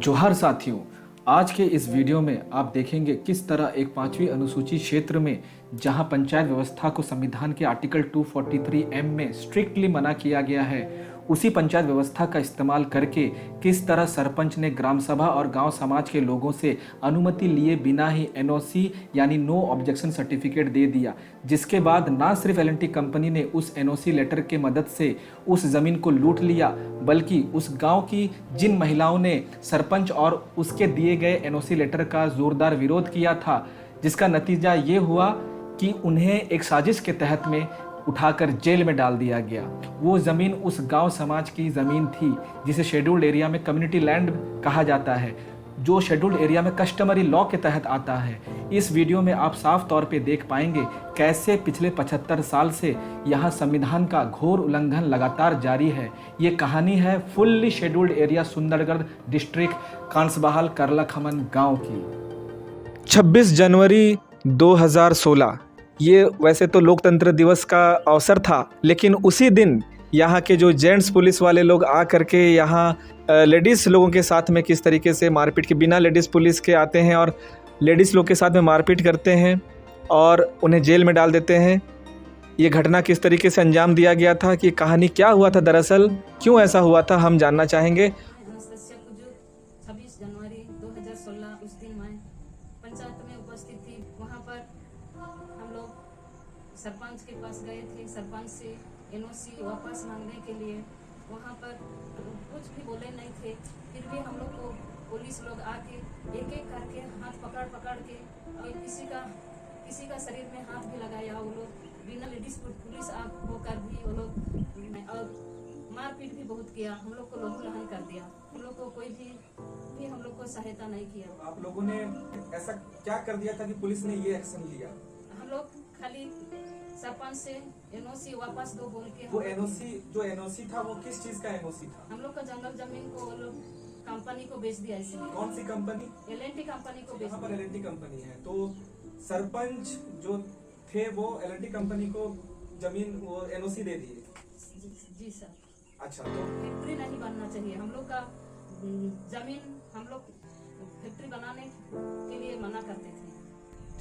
जोहार साथियों, आज के इस वीडियो में आप देखेंगे किस तरह एक 5वीं अनुसूची क्षेत्र में जहां पंचायत व्यवस्था को संविधान के आर्टिकल 243 में स्ट्रिक्टली मना किया गया है, उसी पंचायत व्यवस्था का इस्तेमाल करके किस तरह सरपंच ने ग्राम सभा और गांव समाज के लोगों से अनुमति लिए बिना ही एनओसी यानी नो ऑब्जेक्शन सर्टिफिकेट दे दिया, जिसके बाद ना सिर्फ एल&टी कंपनी ने उस एनओसी लेटर के मदद से उस ज़मीन को लूट लिया, बल्कि उस गांव की जिन महिलाओं ने सरपंच और उसके दिए गए एनओसी लेटर का ज़ोरदार विरोध किया था, जिसका नतीजा ये हुआ कि उन्हें एक साजिश के तहत में उठाकर जेल में डाल दिया गया। वो ज़मीन उस गांव समाज की ज़मीन थी जिसे शेड्यूल्ड एरिया में कम्युनिटी लैंड कहा जाता है, जो शेड्यूल्ड एरिया में कस्टमरी लॉ के तहत आता है। इस वीडियो में आप साफ तौर पे देख पाएंगे कैसे पिछले 75 साल से यहाँ संविधान का घोर उल्लंघन लगातार जारी है। ये कहानी है fully scheduled area Sundargarh district Kansbahal Karlakhaman गाँव की। 26 जनवरी 2016 ये वैसे तो लोकतंत्र दिवस का अवसर था, लेकिन उसी दिन यहाँ के जो जेंट्स पुलिस वाले लोग आ करके यहाँ लेडीज़ लोगों के साथ में किस तरीके से मारपीट के बिना लेडीज़ पुलिस के आते हैं और लेडीज़ लोग के साथ में मारपीट करते हैं और उन्हें जेल में डाल देते हैं। ये घटना किस तरीके से अंजाम दिया गया था, कि कहानी क्या हुआ था, दरअसल क्यों ऐसा हुआ था, हम जानना चाहेंगे। 26 जनवरी 2016 उस दिन मैं पंचायत में उपस्थित थी। वहाँ पर हम लोग सरपंच के पास गए थे, सरपंच से एनओसी वापस मांगने के लिए। वहाँ पर कुछ भी बोले नहीं थे, फिर भी हम लोग को पुलिस लोग आके एक एक करके हाथ पकड़ पकड़ के किसी का शरीर में हाथ भी लगाया। वो लोग बिना लेडीज पुलिस होकर भी वो लोग और मारपीट भी बहुत किया, हम लोग को लहू लहान कर दिया। हम लोग को कोई भी हम लोग को सहायता नहीं किया। आप लोगों ने ऐसा क्या कर दिया था कि पुलिस ने ये एक्शन लिया? हम लोग खाली सरपंच से एनओसी वापस दो बोल के। वो एनओसी था वो किस चीज का एनओसी था? हम लोग का जंगल जमीन को वो लोग कंपनी को बेच दिया। इसलिए कौन सी कंपनी? एल&टी कंपनी को बेच यहाँ पर दिया। एल&टी कंपनी है, तो सरपंच जो थे वो एल&टी कंपनी को जमीन वो एनओसी दे दिए। जी सर। अच्छा, तो फैक्ट्री नहीं बनना चाहिए हम लोग का जमीन, हम लोग फैक्ट्री बनाने के लिए मना करते थे।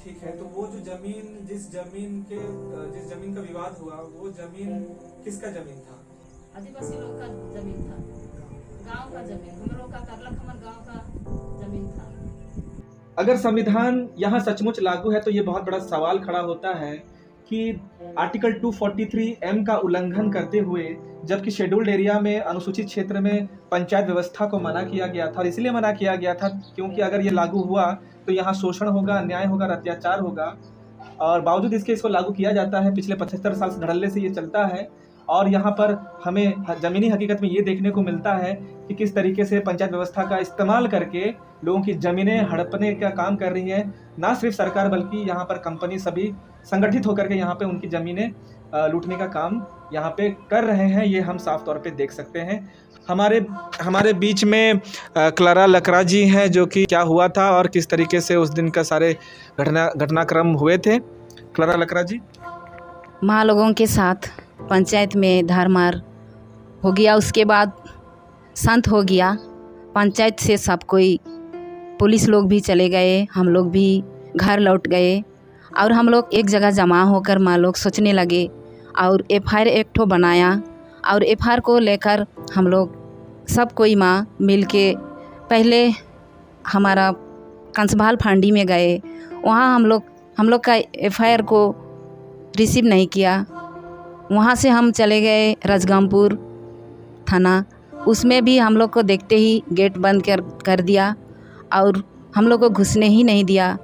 ठीक है, तो वो जो जमीन जिस जमीन का विवाद हुआ वो जमीन किसका जमीन था? आदिवासी लोग का जमीन था, गांव का जमीन, हम लोग का करलाखमन गांव का जमीन था। अगर संविधान यहाँ सचमुच लागू है तो ये बहुत बड़ा सवाल खड़ा होता है कि आर्टिकल 243 का उल्लंघन करते हुए, जबकि शेड्यूल्ड एरिया में अनुसूचित क्षेत्र में पंचायत व्यवस्था को मना किया गया था, और इसलिए मना किया गया था क्योंकि अगर ये लागू हुआ तो यहाँ शोषण होगा, अन्याय होगा, अत्याचार होगा, और बावजूद इसके इसको लागू किया जाता है। पिछले 75 साल से धड़ल्ले से ये चलता है, और यहाँ पर हमें ज़मीनी हकीकत में ये देखने को मिलता है कि किस तरीके से पंचायत व्यवस्था का इस्तेमाल करके लोगों की ज़मीनें हड़पने का काम कर रही है। ना सिर्फ सरकार बल्कि यहाँ पर कंपनी सभी संगठित होकर के यहाँ पे उनकी ज़मीनें लूटने का काम यहाँ पे कर रहे हैं। ये हम साफ तौर पे देख सकते हैं। हमारे बीच में क्लारा लकड़ा जी हैं, जो कि क्या हुआ था और किस तरीके से उस दिन का सारे घटनाक्रम हुए थे। क्लारा लकड़ा जी। माँ लोगों के साथ पंचायत में धारमार हो गया, उसके बाद शांत हो गया। पंचायत से सब कोई, पुलिस लोग भी चले गए, हम लोग भी घर लौट गए, और हम लोग एक जगह जमा होकर माँ लोग सोचने लगे और एफआईआर एक ठो बनाया, और एफआईआर को लेकर हम लोग सब कोई माँ मिल के पहले हमारा कंसबहाल फांडी में गए। वहाँ हम लोग का एफआईआर को रिसीव नहीं किया। वहाँ से हम चले गए राजगामपुर थाना, उसमें भी हम लोग को देखते ही गेट बंद कर दिया और हम लोग को घुसने ही नहीं दिया।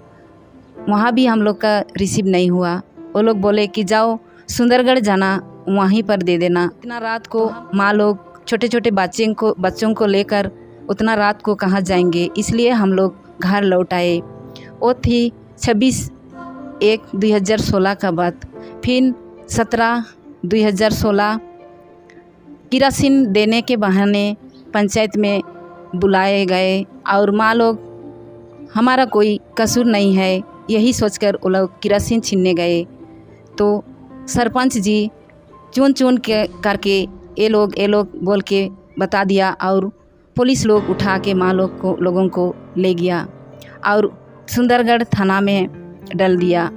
वहाँ भी हम लोग का रिसीव नहीं हुआ। वो लोग बोले कि जाओ सुंदरगढ़ जाना, वहीं पर दे देना। इतना रात को माँ लोग छोटे छोटे बच्चों को लेकर उतना रात को कहाँ जाएंगे, इसलिए हम लोग घर लौट आए। वो थी 26/1/2016 का बात। फिर 17/2016 किरासिन देने के बहाने पंचायत में बुलाए गए, और माँ लोग हमारा कोई कसूर नहीं है यही सोचकर वो लोग किरासिन छीनने गए। तो सरपंच जी चुन के करके ये लोग बोल के बता दिया, और पुलिस लोग उठा के माँ लोगों को ले गया और सुंदरगढ़ थाना में डाल दिया।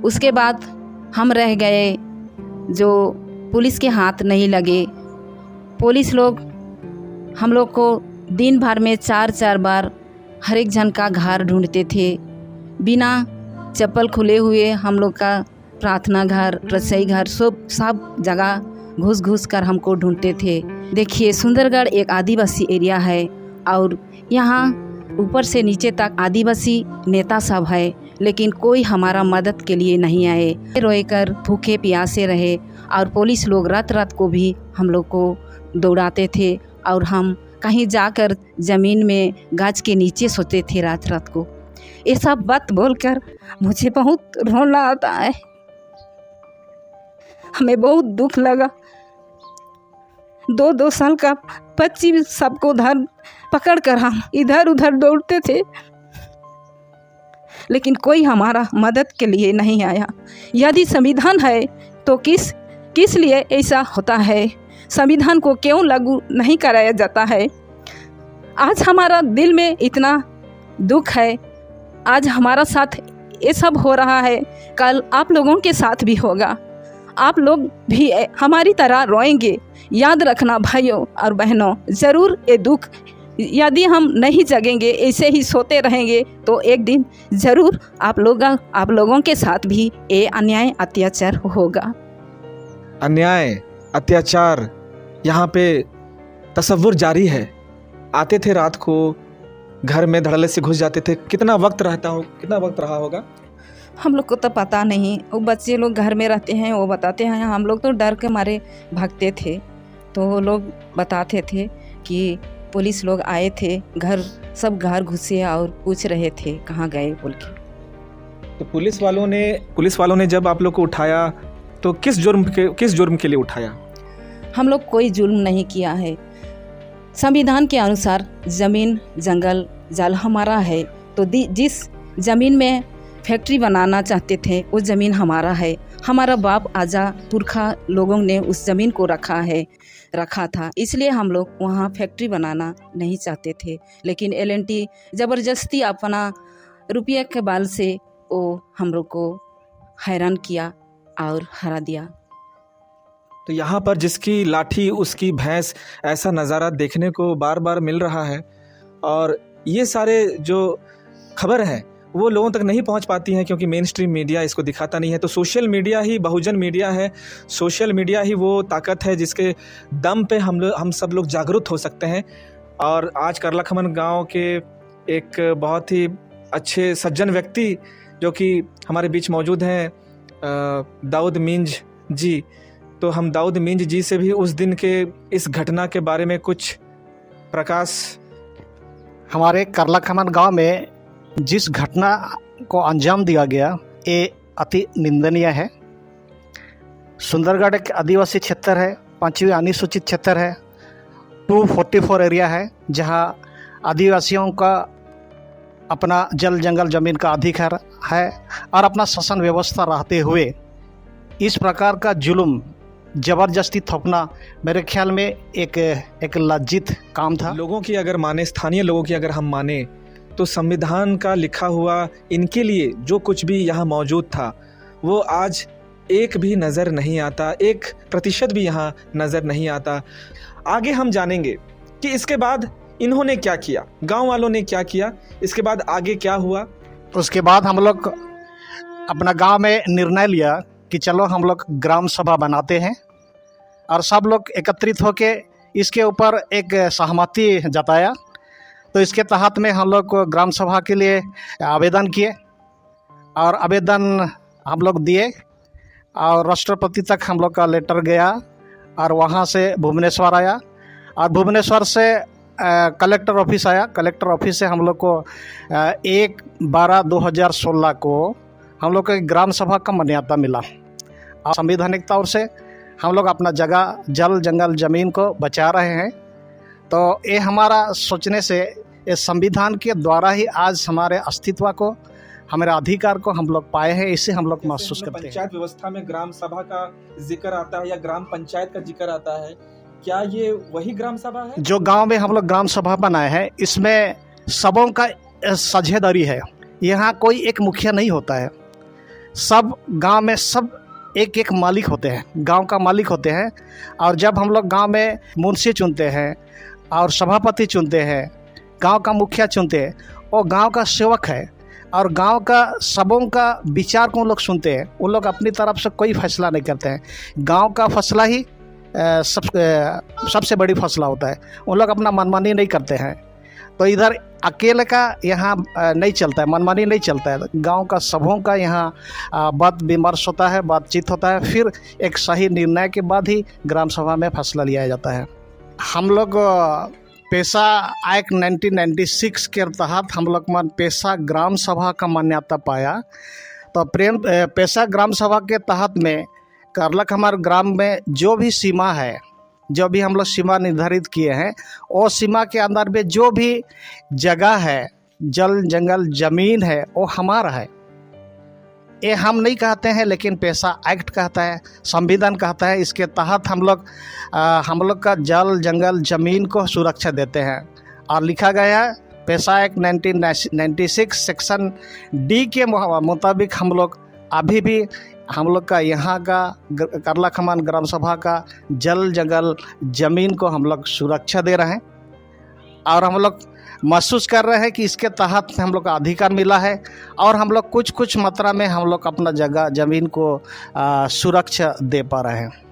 उसके बाद हम रह गए, जो पुलिस के हाथ नहीं लगे। पुलिस लोग हम लोग को दिन भर में 4-4 बार हर एक जन का घर ढूंढते थे। बिना चप्पल खुले हुए हम लोग का प्रार्थना घर, रसोई घर, सब जगह घुस कर हमको ढूंढते थे। देखिए, सुंदरगढ़ एक आदिवासी एरिया है और यहाँ ऊपर से नीचे तक आदिवासी नेता सब है, लेकिन कोई हमारा मदद के लिए नहीं आए। रोकर भूखे प्यासे रहे और पुलिस लोग रात को भी हम लोग को दौड़ाते थे और हम कहीं जाकर ज़मीन में गाछ के नीचे सोते थे रात को। ये सब बात बोलकर मुझे बहुत रोना आता है, हमें बहुत दुख लगा। 2 साल का बच्ची सबको पकड़ कर हम इधर उधर दौड़ते थे, लेकिन कोई हमारा मदद के लिए नहीं आया। यदि संविधान है तो किस लिए ऐसा होता है? संविधान को क्यों लागू नहीं कराया जाता है? आज हमारा दिल में इतना दुख है, आज हमारा साथ ये सब हो रहा है, कल आप लोगों के साथ भी होगा। आप लोग भी हमारी तरह रोएंगे। याद रखना भाइयों और बहनों, ज़रूर ये दुख, यदि हम नहीं जगेंगे, ऐसे ही सोते रहेंगे, तो एक दिन ज़रूर आप लोगों के साथ भी ये अन्याय अत्याचार होगा। अन्याय अत्याचार यहाँ पे तसव्वुर जारी है। आते थे रात को, घर में धड़ल्ले से घुस जाते थे। कितना वक्त रहा होगा हम लोग को तो पता नहीं। वो बच्चे लोग घर में रहते हैं, वो बताते हैं। हम लोग तो डर के मारे भागते थे, तो वो लोग बताते थे कि पुलिस लोग आए थे, सब घर घुसे और पूछ रहे थे कहाँ गए बोल के। तो पुलिस वालों ने जब आप लोग को उठाया तो किस जुर्म के लिए उठाया? हम लोग कोई जुल्म नहीं किया है। संविधान के अनुसार ज़मीन जंगल जल हमारा है, तो जिस ज़मीन में फैक्ट्री बनाना चाहते थे वो ज़मीन हमारा है। हमारा बाप आजा पुरखा लोगों ने उस ज़मीन को रखा था, इसलिए हम लोग वहाँ फैक्ट्री बनाना नहीं चाहते थे। लेकिन एल&टी ज़बरदस्ती अपना रुपये के बल से वो हम लोग को हैरान किया और हरा दिया। तो यहाँ पर जिसकी लाठी उसकी भैंस, ऐसा नज़ारा देखने को बार बार मिल रहा है। और ये सारे जो खबर हैं वो लोगों तक नहीं पहुंच पाती हैं, क्योंकि मेन स्ट्रीम मीडिया इसको दिखाता नहीं है। तो सोशल मीडिया ही बहुजन मीडिया है। सोशल मीडिया ही वो ताकत है जिसके दम पे हम सब लोग जागरूक हो सकते हैं। और आज करलाखमन गांव के एक बहुत ही अच्छे सज्जन व्यक्ति जो कि हमारे बीच मौजूद हैं, दाऊद मींज जी। तो हम दाऊद मींज जी से भी उस दिन के इस घटना के बारे में कुछ प्रकाश। हमारे करलाखमन गांव में जिस घटना को अंजाम दिया गया ये अति निंदनीय है। सुंदरगढ़ एक आदिवासी क्षेत्र है, 5वीं अनुसूचित क्षेत्र है, 244 एरिया है, जहां आदिवासियों का अपना जल जंगल ज़मीन का अधिकार है और अपना शासन व्यवस्था रहते हुए इस प्रकार का जुल्म ज़बरदस्ती थोपना मेरे ख्याल में एक लज्जित काम था। लोगों की अगर माने, स्थानीय लोगों की अगर हम माने, तो संविधान का लिखा हुआ इनके लिए जो कुछ भी यहाँ मौजूद था वो आज एक भी नज़र नहीं आता, 1% भी यहाँ नज़र नहीं आता। आगे हम जानेंगे कि इसके बाद इन्होंने क्या किया, गांव वालों ने क्या किया, इसके बाद आगे क्या हुआ। उसके बाद हम लोग अपना गांव में निर्णय लिया कि चलो हम लोग ग्राम सभा बनाते हैं, और सब लोग एकत्रित होके इसके ऊपर एक सहमति जताया। तो इसके तहत में हम लोग को ग्राम सभा के लिए आवेदन किए और आवेदन हम लोग दिए और राष्ट्रपति तक हम लोग का लेटर गया और वहाँ से भुवनेश्वर आया और भुवनेश्वर से कलेक्टर ऑफिस आया। कलेक्टर ऑफिस से हम लोग को 1/12/2016 को हम लोग को ग्राम सभा का मान्यता मिला। और संवैधानिक तौर से हम लोग अपना जगह जल जंगल ज़मीन को बचा रहे हैं। तो ये हमारा सोचने से इस संविधान के द्वारा ही आज हमारे अस्तित्व को, हमारे अधिकार को हम लोग पाए हैं, इसे हम लोग महसूस करते हैं। पंचायत व्यवस्था में ग्राम सभा का जिक्र आता है या ग्राम पंचायत का जिक्र आता है, क्या ये वही ग्राम सभा है? जो गांव में हम लोग ग्राम सभा बनाए हैं, इसमें सबों का साझेदारी है। यहाँ कोई एक मुखिया नहीं होता है, सब गांव में सब एक एक मालिक होते हैं, गांव का मालिक होते हैं। और जब हम लोग गांव में मुंशी चुनते हैं और सभापति चुनते हैं, गांव का मुखिया चुनते हैं, वो गांव का सेवक है और गांव का सबों का विचार को लोग सुनते हैं। उन लोग अपनी तरफ से कोई फैसला नहीं करते हैं, गांव का फैसला ही सबसे बड़ी फैसला होता है। उन लोग अपना मनमानी नहीं करते हैं। तो इधर अकेले का यहाँ नहीं चलता है, मनमानी नहीं चलता है। गांव का सबों का यहाँ बात विमर्श होता है, बातचीत होता है, फिर एक सही निर्णय के बाद ही ग्राम सभा में फैसला लिया जाता है। हम लोग पेशा एक्ट 1996 के तहत हम लोग पेशा ग्राम सभा का मान्यता पाया। तो पेशा ग्राम सभा के तहत में करलक हमारे ग्राम में जो भी सीमा है, जो भी हम लोग सीमा निर्धारित किए हैं, वो सीमा के अंदर में जो भी जगह है, जल जंगल ज़मीन है, वो हमारा है। ये हम नहीं कहते हैं, लेकिन पेशा एक्ट कहता है, संविधान कहता है। इसके तहत हम लोग का जल जंगल ज़मीन को सुरक्षा देते हैं। और लिखा गया है पेशा एक्ट 1996 सेक्शन डी के मुताबिक हम लोग अभी भी हम लोग का यहाँ का करला खमान ग्राम सभा का जल जंगल ज़मीन को हम लोग सुरक्षा दे रहे हैं। और हम लोग महसूस कर रहे हैं कि इसके तहत हम लोग का अधिकार मिला है और हम लोग कुछ मात्रा में हम लोग अपना जगह ज़मीन को सुरक्षा दे पा रहे हैं।